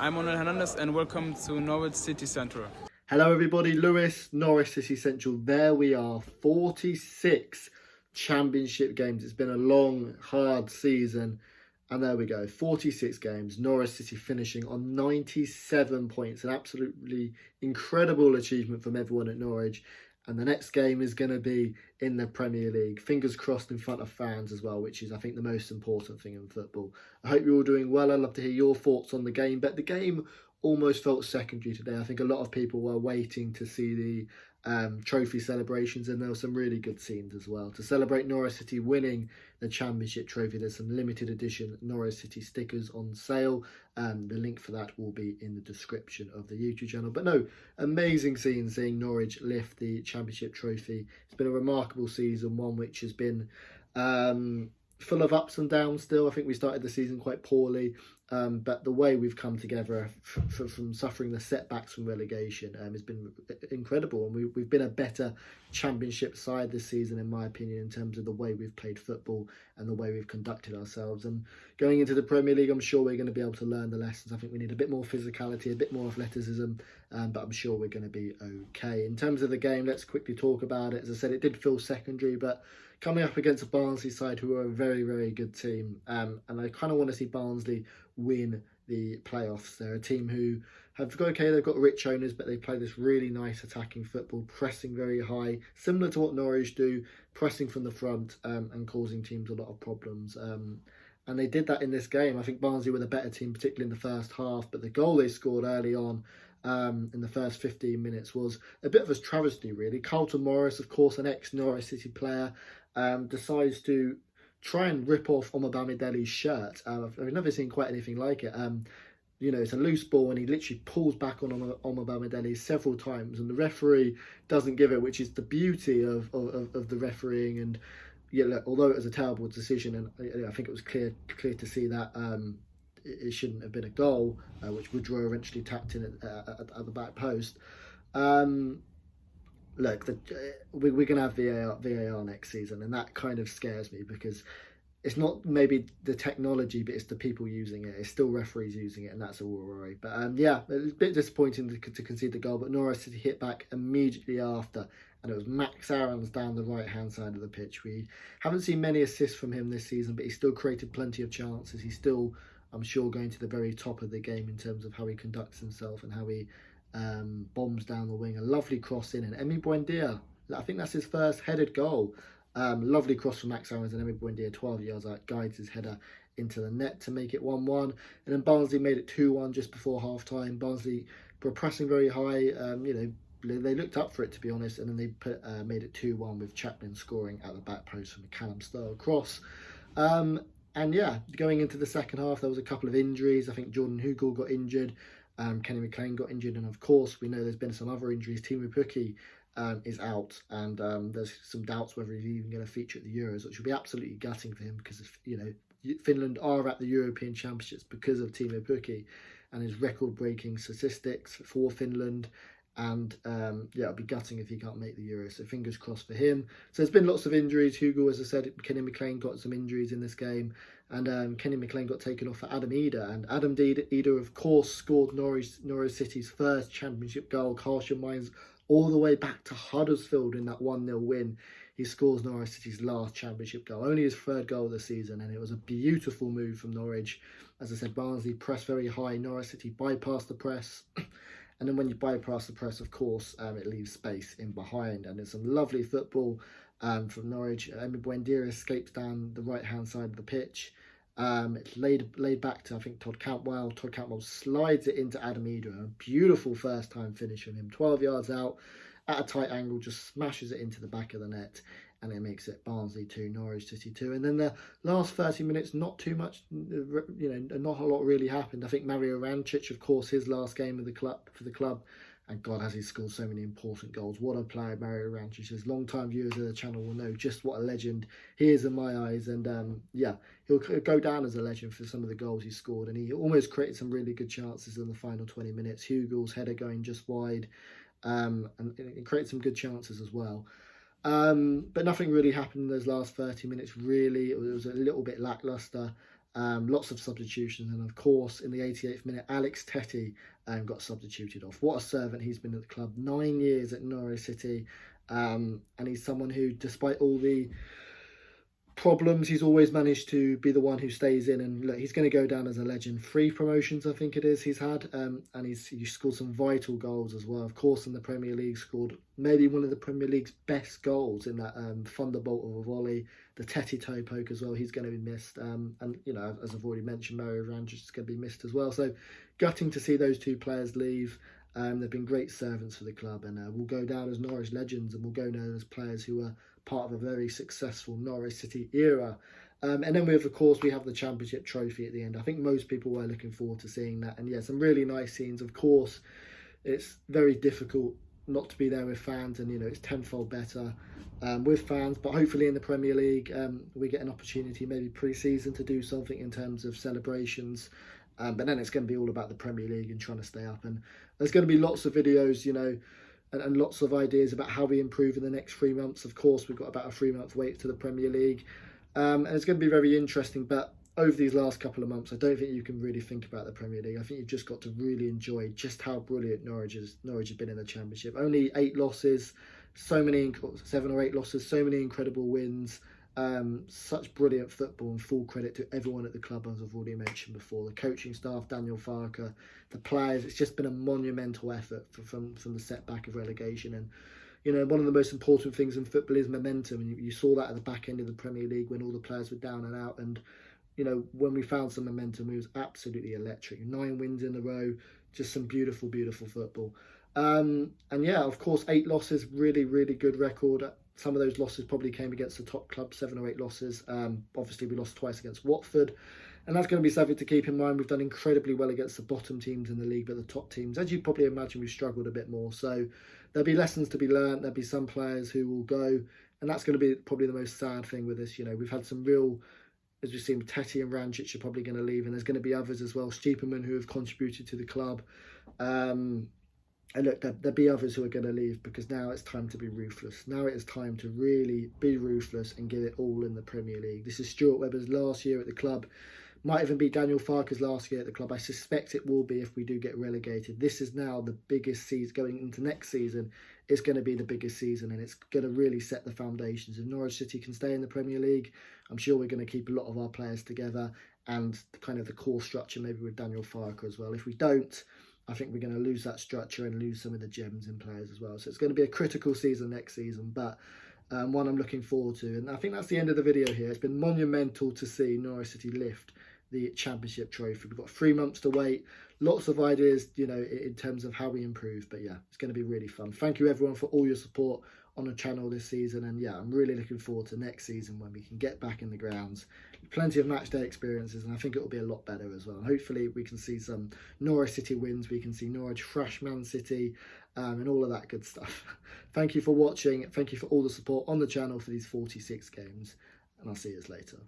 I'm Manuel Hernandez and welcome to Norwich City Central. Hello everybody, Lewis, Norwich City Central. There we are, 46 championship games. It's been a long, hard season. And there we go, 46 games. Norwich City finishing on 97 points. An absolutely incredible achievement from everyone at Norwich. And the next game is going to be in the Premier League. Fingers crossed in front of fans as well, which is, I think, the most important thing in football. I hope you're all doing well. I'd love to hear your thoughts on the game. But the game almost felt secondary today. I think a lot of people were waiting to see the trophy celebrations, and there were some really good scenes as well. To celebrate Norwich City winning the championship trophy, there's some limited edition Norwich City stickers on sale. The link for that will be in the description of the YouTube channel. But no, amazing scene seeing Norwich lift the championship trophy. It's been a remarkable season, one which has been full of ups and downs still. I think we started the season quite poorly, but the way we've come together from suffering the setbacks from relegation has been incredible, and we've been a better championship side this season, in my opinion, in terms of the way we've played football and the way we've conducted ourselves. And going into the Premier League, I'm sure we're going to be able to learn the lessons. I think we need a bit more physicality, a bit more athleticism, but I'm sure we're going to be okay. In terms of the game, let's quickly talk about it. As I said, it did feel secondary, but coming up against a Barnsley side who are a very, very good team. And I kind of want to see Barnsley win the playoffs. They're a team who they've got rich owners, but they play this really nice attacking football, pressing very high, similar to what Norwich do, pressing from the front and causing teams a lot of problems. And they did that in this game. I think Barnsley were the better team, particularly in the first half, but the goal they scored early on in the first 15 minutes was a bit of a travesty, really. Carlton Morris, of course, an ex-Norwich City player, decides to try and rip off Omobamidele's shirt. I've never seen quite anything like it. It's a loose ball and he literally pulls back on Omobamidele several times, and the referee doesn't give it, which is the beauty of the refereeing. And look, although it was a terrible decision, and I think it was clear to see that it shouldn't have been a goal, which Woodrow eventually tapped in at the back post. Look, we're going to have VAR next season, and that kind of scares me because it's not maybe the technology, but it's the people using it. It's still referees using it, and that's a worry. But a bit disappointing to concede the goal, but Norwich City hit back immediately after, and it was Max Aarons down the right-hand side of the pitch. We haven't seen many assists from him this season, but he still created plenty of chances. He's still, I'm sure, going to the very top of the game in terms of how he conducts himself and how he bombs down the wing. A lovely cross in, and Emi Buendia, I think that's his first headed goal. Lovely cross from Max Aarons, and Emi Buendia 12 yards out guides his header into the net to make it 1-1. And then Barnsley made it 2-1 just before half time. Barnsley were pressing very high. They looked up for it, to be honest, and then they made it 2-1 with Chaplin scoring at the back post from a Callum style cross. And going into the second half, there was a couple of injuries. I think Jordan Hugill got injured. Kenny McLean got injured, and of course we know there's been some other injuries. Teemu Pukki is out, and there's some doubts whether he's even going to feature at the Euros, which will be absolutely gutting for him because Finland are at the European Championships because of Teemu Pukki and his record-breaking statistics for Finland. And it'll be gutting if he can't make the Euros. So fingers crossed for him. So there's been lots of injuries. Hugo, as I said, Kenny McLean got some injuries in this game, and Kenny McLean got taken off for Adam Eder. And Adam Eder, of course, scored Norwich City's first championship goal. Cast your minds all the way back to Huddersfield in that 1-0 win. He scores Norwich City's last championship goal, only his third goal of the season, and it was a beautiful move from Norwich. As I said, Barnsley pressed very high. Norwich City bypassed the press. And then when you bypass the press, of course, it leaves space in behind. And there's some lovely football from Norwich. Emi Buendia escapes down the right-hand side of the pitch. It's laid back to, I think, Todd Cantwell. Todd Cantwell slides it into Adam Eder. A beautiful first-time finish from him. 12 yards out, at a tight angle, just smashes it into the back of the net. And it makes it Barnsley 2, Norwich City 2. And then the last 30 minutes, not too much, not a lot really happened. I think Mario Rancic, of course, his last game of for the club. And God, has he scored so many important goals. What a player Mario Rancic is. Long-time viewers of the channel will know just what a legend he is in my eyes. And he'll go down as a legend for some of the goals he scored. And he almost created some really good chances in the final 20 minutes. Hugo's header going just wide. And it created some good chances as well. But nothing really happened in those last 30 minutes, really. It was a little bit lacklustre. Lots of substitutions, and of course in the 88th minute Alex Tettey got substituted off. What a servant he's been at the club. 9 years at Norwich City, and he's someone who, despite all the problems, he's always managed to be the one who stays in, and look, he's going to go down as a legend. 3 promotions I think it is he's had, and he scored some vital goals as well. Of course in the Premier League scored maybe one of the Premier League's best goals in that thunderbolt of a volley, the Tettey toe poke as well. He's going to be missed, and you know, as I've already mentioned, Mario Ranjic is going to be missed as well. So gutting to see those 2 players leave. They've been great servants for the club, and will go down as Norwich legends, and will go down as players who are part of a very successful Norwich City era. And then of course we have the Championship trophy at the end. I think most people were looking forward to seeing that, and yeah, some really nice scenes. Of course it's very difficult not to be there with fans, and you know, it's tenfold better with fans, but hopefully in the Premier League we get an opportunity maybe pre-season to do something in terms of celebrations. But then it's going to be all about the Premier League and trying to stay up, and there's going to be lots of videos, you know, and lots of ideas about how we improve in the next 3 months. Of course, we've got about a 3-month wait to the Premier League, and it's going to be very interesting. But over these last couple of months, I don't think you can really think about the Premier League. I think you've just got to really enjoy just how brilliant Norwich has been in the Championship. Only 8 losses, 7 or 8 losses, so many incredible wins. Such brilliant football, and full credit to everyone at the club, as I've already mentioned before. The coaching staff, Daniel Farker, the players. It's just been a monumental effort from the setback of relegation. And you know, one of the most important things in football is momentum, and you saw that at the back end of the Premier League when all the players were down and out. And you know, when we found some momentum, it was absolutely electric. 9 wins in a row, just some beautiful football. And yeah, of course, 8 losses, really good record. Some of those losses probably came against the top clubs, 7 or 8 losses. Obviously, we lost twice against Watford, and that's going to be something to keep in mind. We've done incredibly well against the bottom teams in the league, but the top teams, as you probably imagine, we've struggled a bit more. So there'll be lessons to be learned. There'll be some players who will go, and that's going to be probably the most sad thing with this. You know, we've had some real, as we've seen, Tettey and Ranjic are probably going to leave, and there's going to be others as well, Stiepermann, who have contributed to the club. And look, there'll be others who are going to leave, because now it's time to be ruthless. Now it is time to really be ruthless and give it all in the Premier League. This is Stuart Webber's last year at the club. Might even be Daniel Farker's last year at the club. I suspect it will be if we do get relegated. This is now the biggest season. Going into next season, it's going to be the biggest season, and it's going to really set the foundations. If Norwich City can stay in the Premier League, I'm sure we're going to keep a lot of our players together, and kind of the core structure maybe with Daniel Farker as well. If we don't, I think we're going to lose that structure and lose some of the gems in players as well. So it's going to be a critical season next season, but one I'm looking forward to. And I think that's the end of the video here. It's been monumental to see Norwich City lift the Championship trophy. We've got 3 months to wait. Lots of ideas, you know, in terms of how we improve. But yeah, it's going to be really fun. Thank you everyone for all your support on the channel this season, and yeah, I'm really looking forward to next season when we can get back in the grounds. Plenty of match day experiences, and I think it will be a lot better as well. And hopefully we can see some Norwich City wins, we can see Norwich thrash Man City, and all of that good stuff. Thank you for watching. Thank you for all the support on the channel for these 46 games, and I'll see you later.